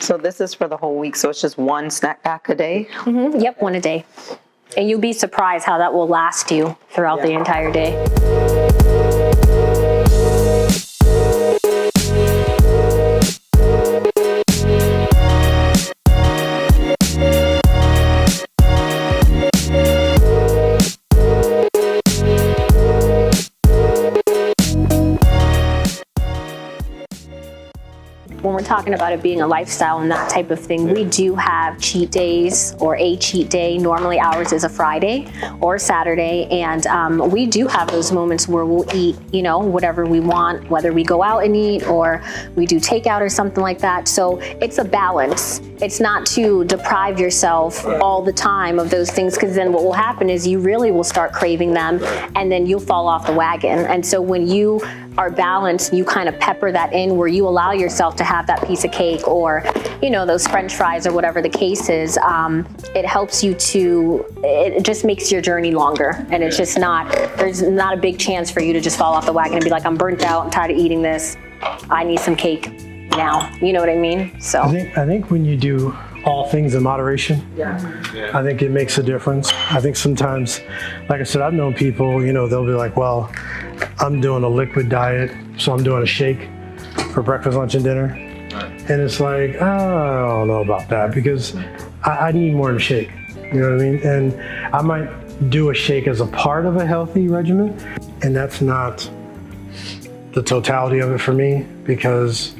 So this is for the whole week, so it's just one snack pack a day? Mm-hmm. Yep, one a day. And you'll be surprised how that will last you throughout the entire day. When we're talking about it being a lifestyle and that type of thing, we do have cheat days or a cheat day. Normally ours is a Friday or Saturday. And we do have those moments where we'll eat, whatever we want, whether we go out and eat or we do takeout or something like that. So it's a balance. It's not to deprive yourself all the time of those things, because then what will happen is you really will start craving them and then you'll fall off the wagon. And so when you are balanced, you kind of pepper that in where you allow yourself to have that piece of cake or, those French fries or whatever the case is. It helps you it just makes your journey longer. And it's just there's not a big chance for you to just fall off the wagon and be like, I'm burnt out, I'm tired of eating this. I need some cake now. You know what I mean? So I think when you do all things in moderation, I think it makes a difference. I think sometimes, like I said, I've known people, they'll be like, well, I'm doing a liquid diet, so I'm doing a shake for breakfast, lunch, and dinner. And it's like, I don't know about that, because I need more than a shake. You know what I mean? And I might do a shake as a part of a healthy regimen, and that's not the totality of it for me, because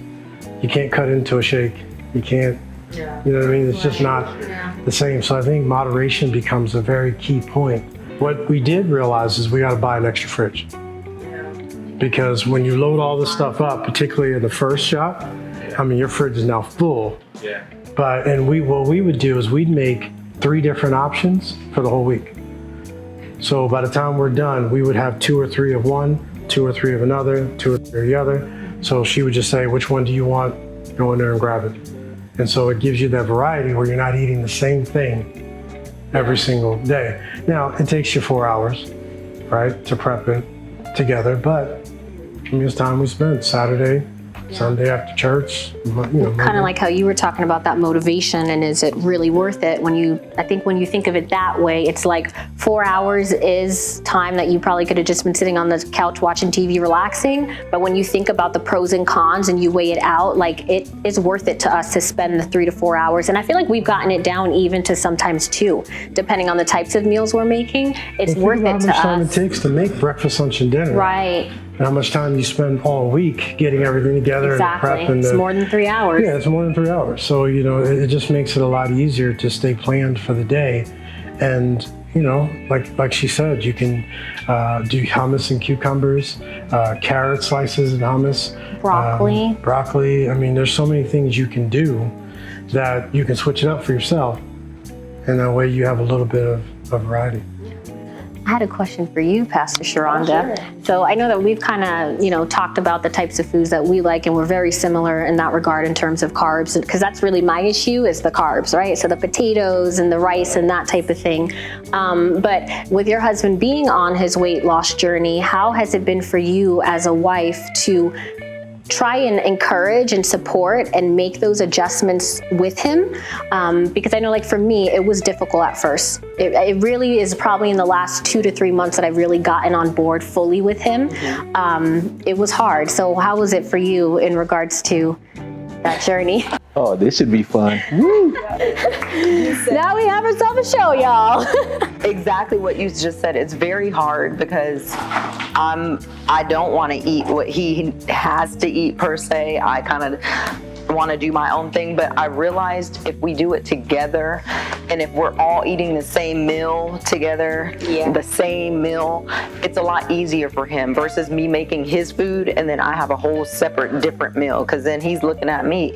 you can't cut into a shake. You can't, you know what I mean? It's just not the same. So I think moderation becomes a very key point. What we did realize is we got to buy an extra fridge. Because when you load all this stuff up, particularly in the first shot, your fridge is now full. What we would do is we'd make 3 different options for the whole week. So by the time we're done, we would have 2 or 3 of one, 2 or 3 of another, 2 or 3 of the other. So she would just say, which one do you want? Go in there and grab it. And so it gives you that variety where you're not eating the same thing every single day. Now, it takes you 4 hours, right, to prep it together, but it's time we spent Saturday, Sunday after church. Kind of like how you were talking about that motivation, and is it really worth it? I think when you think of it that way, it's like 4 hours is time that you probably could have just been sitting on the couch watching TV relaxing. But when you think about the pros and cons and you weigh it out, like it is worth it to us to spend the 3 to 4 hours. And I feel like we've gotten it down even to sometimes 2, depending on the types of meals we're making. It's worth it to us. How much time it takes to make breakfast, lunch, and dinner. Right. And how much time you spend all week getting everything together. Exactly. And prep. And it's more than 3 hours. Yeah, it's more than 3 hours. So, it just makes it a lot easier to stay planned for the day. And, like she said, you can do hummus and cucumbers, carrot slices and hummus. Broccoli. Broccoli. There's so many things you can do that you can switch it up for yourself. And that way you have a little bit of variety. I had a question for you, Pastor Sharonda. Sure. So I know that we've kind of, talked about the types of foods that we like, and we're very similar in that regard in terms of carbs, because that's really my issue is the carbs, right? So the potatoes and the rice and that type of thing. But with your husband being on his weight loss journey, how has it been for you as a wife to try and encourage and support and make those adjustments with him? Because I know, like for me, it was difficult at first. It really is probably in the last 2 to 3 months that I've really gotten on board fully with him. It was hard. So how was it for you in regards to that journey? Oh, this should be fun. Woo! Now we have ourselves a show, y'all. Exactly what you just said. It's very hard because I don't want to eat what he has to eat per se. I kind of want to do my own thing, but I realized if we do it together and if we're all eating the same meal together, the same meal, it's a lot easier for him versus me making his food and then I have a whole separate different meal because then he's looking at me,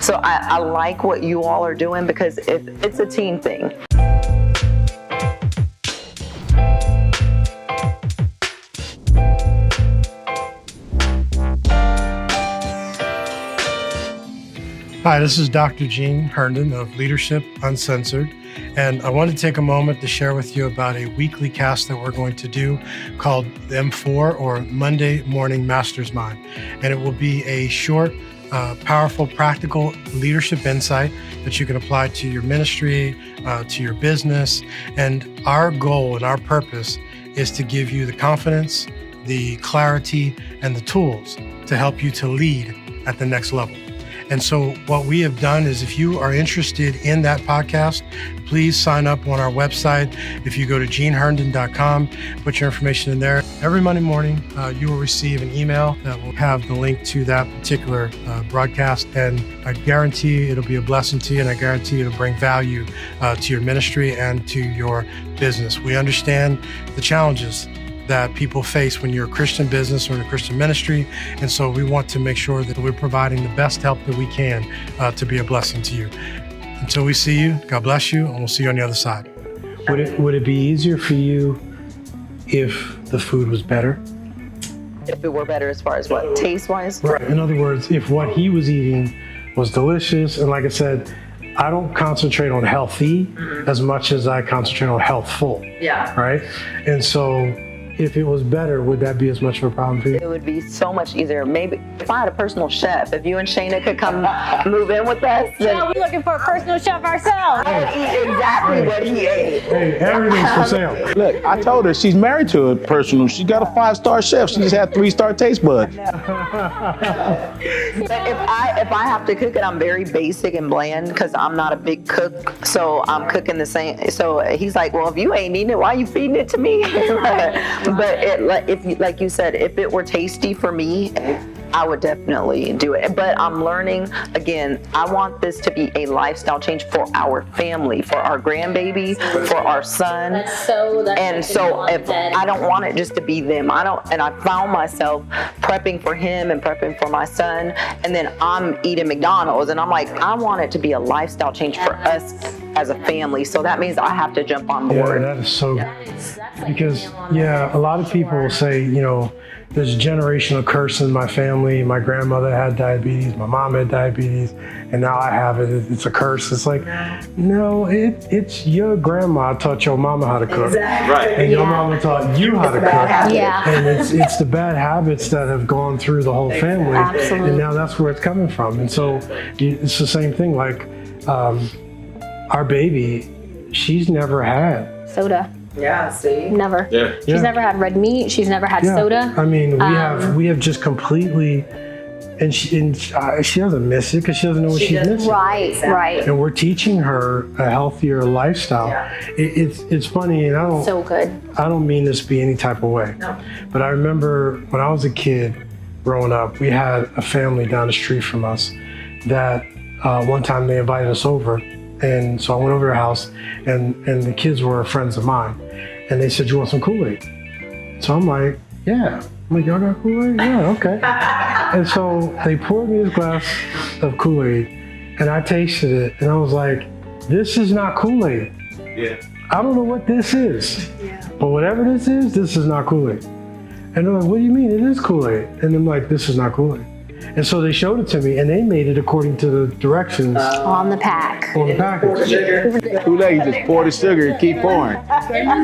So I like what you all are doing because it's a team thing. Hi, this is Dr. Gene Herndon of Leadership Uncensored, and I want to take a moment to share with you about a weekly cast that we're going to do called M4 or Monday Morning Master's Mind. And it will be a short powerful, practical leadership insight that you can apply to your ministry, to your business. And our goal and our purpose is to give you the confidence, the clarity, and the tools to help you to lead at the next level. And so what we have done is, if you are interested in that podcast, please sign up on our website. If you go to geneherndon.com, put your information in there. Every Monday morning, you will receive an email that will have the link to that particular broadcast. And I guarantee it'll be a blessing to you, and I guarantee it'll bring value to your ministry and to your business. We understand the challenges that people face when you're a Christian business or in a Christian ministry. And so we want to make sure that we're providing the best help that we can to be a blessing to you. Until we see you, God bless you, and we'll see you on the other side. Would it be easier for you if the food was better? If it were better as far as what, taste-wise? Right. In other words, if what he was eating was delicious, and like I said, I don't concentrate on healthy as much as I concentrate on healthful. Yeah. Right? And so if it was better, would that be as much of a problem for you? It would be so much easier. Maybe if I had a personal chef, if you and Shayna could come move in with us, then Well, we're looking for a personal chef ourselves. I would eat exactly what he ate. Hey, everything's for sale. Look, I told her she's married to a personal. She got a 5-star chef. She just had 3-star taste buds. But if I have to cook it, I'm very basic and bland because I'm not a big cook. So I'm cooking the same. So he's like, well, if you ain't eating it, why are you feeding it to me? But if, like you said, if it were tasty for me, I would definitely do it. But I'm learning, again, I want this to be a lifestyle change for our family, for our grandbaby, for our son. And so if I don't want it just to be them, and I found myself prepping for him and prepping for my son, and then I'm eating McDonald's, and I'm like, I want it to be a lifestyle change for us as a family. So that means I have to jump on board. Yeah, that is so good. Because, yeah, a lot of people will say, you know, there's a generational curse in my family. My grandmother had diabetes, my mom had diabetes, and now I have it. It's a curse. It's like, no, it's your grandma taught your mama how to cook. Exactly. Right. And your mama taught you how to cook. Yeah. And it's the bad habits that have gone through the whole family. Absolutely. And now that's where it's coming from. And so it's the same thing. Like our baby, she's never had Soda. Yeah, see? Never. Yeah. She's never had red meat. She's never had soda. I mean, we have just completely, and she doesn't miss it because she doesn't know what she's missing. Right. And we're teaching her a healthier lifestyle. Yeah. It's funny, and So good. I don't mean this to be any type of way. No. But I remember when I was a kid growing up, we had a family down the street from us that one time they invited us over. And so I went over to their house, and the kids were friends of mine. And they said, you want some Kool-Aid? So I'm like, yeah. I'm like, y'all got Kool-Aid? Yeah, okay. And so they poured me this glass of Kool-Aid, and I tasted it, and I was like, this is not Kool-Aid. Yeah. I don't know what this is. Yeah. But whatever this is not Kool-Aid. And they're like, what do you mean? It is Kool-Aid. And I'm like, this is not Kool-Aid. And so they showed it to me, and they made it according to the directions On the pack. on the package. Kool-Aid, you just pour the sugar and keep pouring.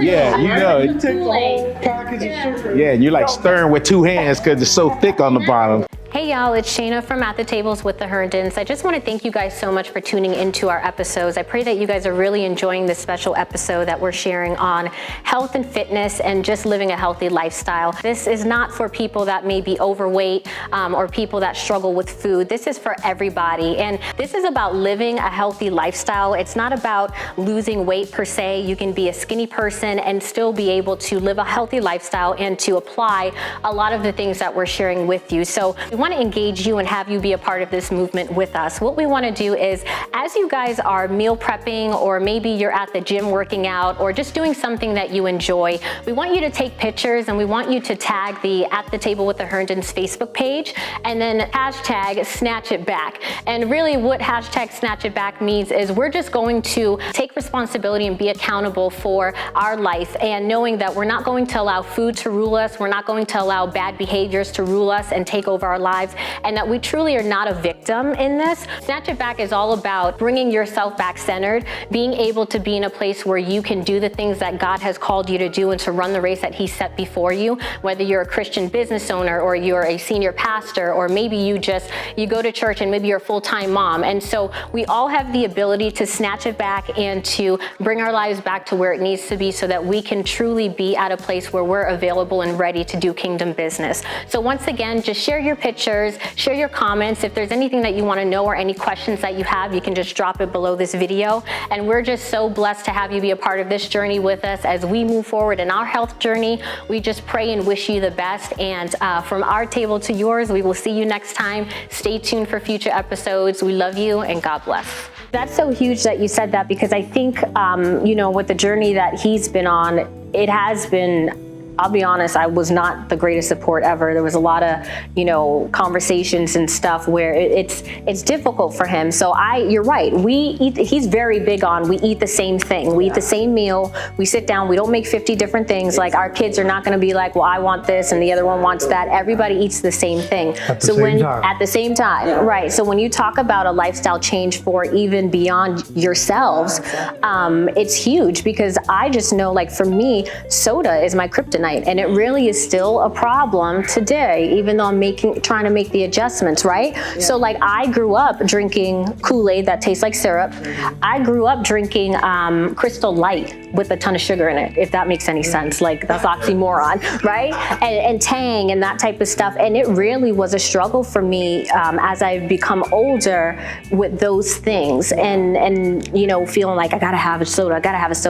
Yeah, you know You it. take the whole package of sugar. Yeah, and you're like stirring with 2 hands because it's so thick on the bottom. Hey y'all, it's Shayna from At the Tables with the Herndons. I just want to thank you guys so much for tuning into our episodes. I pray that you guys are really enjoying this special episode that we're sharing on health and fitness and just living a healthy lifestyle. This is not for people that may be overweight or people that struggle with food. This is for everybody. And this is about living a healthy lifestyle. It's not about losing weight per se. You can be a skinny person and still be able to live a healthy lifestyle and to apply a lot of the things that we're sharing with you. So we want to engage you and have you be a part of this movement with us. What we want to do is, as you guys are meal prepping, or maybe you're at the gym working out, or just doing something that you enjoy, we want you to take pictures, and we want you to tag the At the Table with the Herndons Facebook page, and then hashtag Snatch It Back. And really what hashtag Snatch It Back means is we're just going to take responsibility and be accountable for our life, and knowing that we're not going to allow food to rule us, we're not going to allow bad behaviors to rule us and take over our lives. lives, and that we truly are not a victim in this. Snatch It Back is all about bringing yourself back centered, being able to be in a place where you can do the things that God has called you to do and to run the race that He set before you, whether you're a Christian business owner or you're a senior pastor, or maybe you go to church and maybe you're a full-time mom. And so we all have the ability to snatch it back and to bring our lives back to where it needs to be so that we can truly be at a place where we're available and ready to do kingdom business. So once again, just share your pictures, share your comments. If there's anything that you want to know or any questions that you have, you can just drop it below this video. And we're just so blessed to have you be a part of this journey with us as we move forward in our health journey. We just pray and wish you the best. And from our table to yours, we will see you next time. Stay tuned for future episodes. We love you and God bless. That's so huge that you said that, because I think, with the journey that he's been on, it has been, I'll be honest, I was not the greatest support ever. There was a lot of, conversations and stuff where it's difficult for him. So you're right. He's very big on, we eat the same thing. We eat the same meal. We sit down, we don't make 50 different things. Like, our kids are not going to be like, well, I want this and the other one wants that. Everybody eats the same thing. At the same time, right. So when you talk about a lifestyle change for even beyond yourselves, it's huge, because I just know, like, for me, soda is my kryptonite. And it really is still a problem today, even though I'm trying to make the adjustments, right? Yeah. So like, I grew up drinking Kool-Aid that tastes like syrup. I grew up drinking Crystal Light with a ton of sugar in it, if that makes any sense. Like, that's oxymoron, right? And Tang and that type of stuff. And it really was a struggle for me as I've become older with those things, and feeling like I gotta have a soda,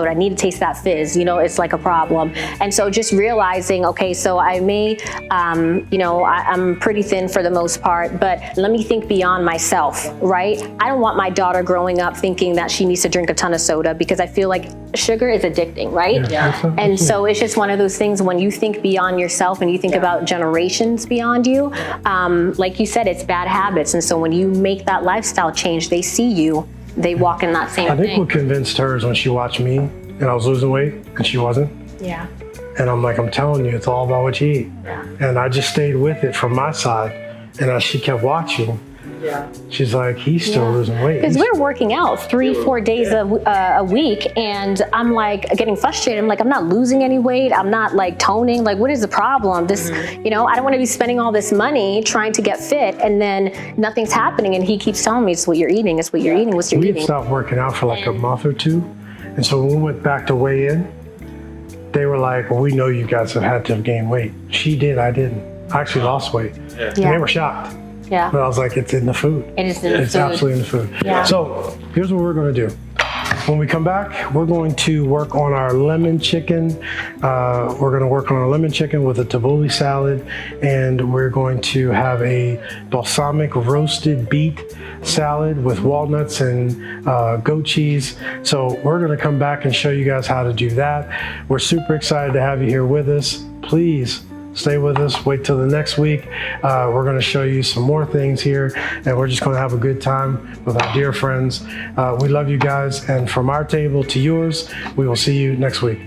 I need to taste that fizz, it's like a problem. And so just realizing, okay, so I may, I'm pretty thin for the most part, but let me think beyond myself, right? I don't want my daughter growing up thinking that she needs to drink a ton of soda, because I feel like sugar is addicting, right? Yeah. And so it's just one of those things, when you think beyond yourself and you think about generations beyond you, like you said, it's bad habits. And so when you make that lifestyle change, they see you, they walk in that same thing. I think what convinced her is when she watched me and I was losing weight and she wasn't. Yeah. And I'm like, I'm telling you, it's all about what you eat. Yeah. And I just stayed with it from my side. And as she kept watching, she's like, he's still losing weight. Because we're working out 3-4 days a week, and I'm like getting frustrated. I'm like, I'm not losing any weight. I'm not like toning. Like, what is the problem? This, I don't want to be spending all this money trying to get fit, and then nothing's happening. And he keeps telling me, it's what you're eating. It's what you're eating. What's you're eating. We had stopped working out for like a month or two. And so when we went back to weigh in, they were like, well, we know you guys have had to have gained weight. She did, I didn't. I actually lost weight. Yeah. And they were shocked. Yeah. But I was like, it's in the food. It is in the food. It's absolutely in the food. Yeah. So here's what we're going to do. When we come back, we're going to work on our lemon chicken. We're going to work on our lemon chicken with a tabbouleh salad, and we're going to have a balsamic roasted beet salad with walnuts and goat cheese. So we're going to come back and show you guys how to do that. We're super excited to have you here with us. Please stay with us. Wait till the next week. We're going to show you some more things here, and we're just going to have a good time with our dear friends. We love you guys, and from our table to yours, we will see you next week.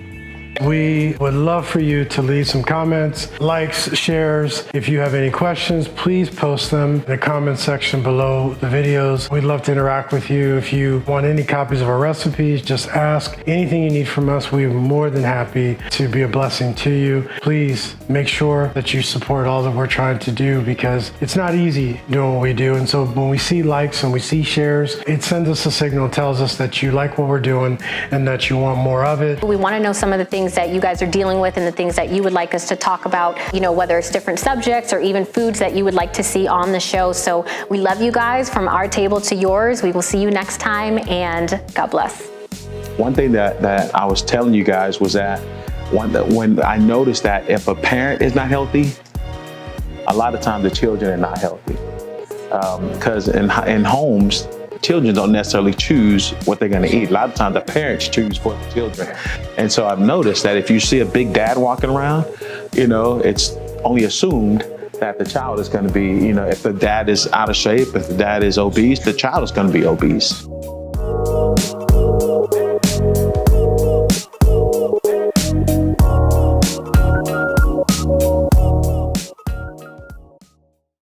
We would love for you to leave some comments, likes, shares. If you have any questions, please post them in the comment section below the videos. We'd love to interact with you. If you want any copies of our recipes, just ask. Anything you need from us, we're more than happy to be a blessing to you. Please make sure that you support all that we're trying to do, because it's not easy doing what we do. And so when we see likes and we see shares, it sends us a signal, tells us that you like what we're doing and that you want more of it. We want to know some of the things that you guys are dealing with and the things that you would like us to talk about, whether it's different subjects or even foods that you would like to see on the show. So we love you guys, from our table to yours. We will see you next time, and God bless. One thing that I was telling you guys was that when I noticed that if a parent is not healthy, a lot of times the children are not healthy. Because in homes, children don't necessarily choose what they're going to eat. A lot of times the parents choose for the children. And so I've noticed that if you see a big dad walking around, it's only assumed that the child is going to be, if the dad is out of shape, if the dad is obese, the child is going to be obese.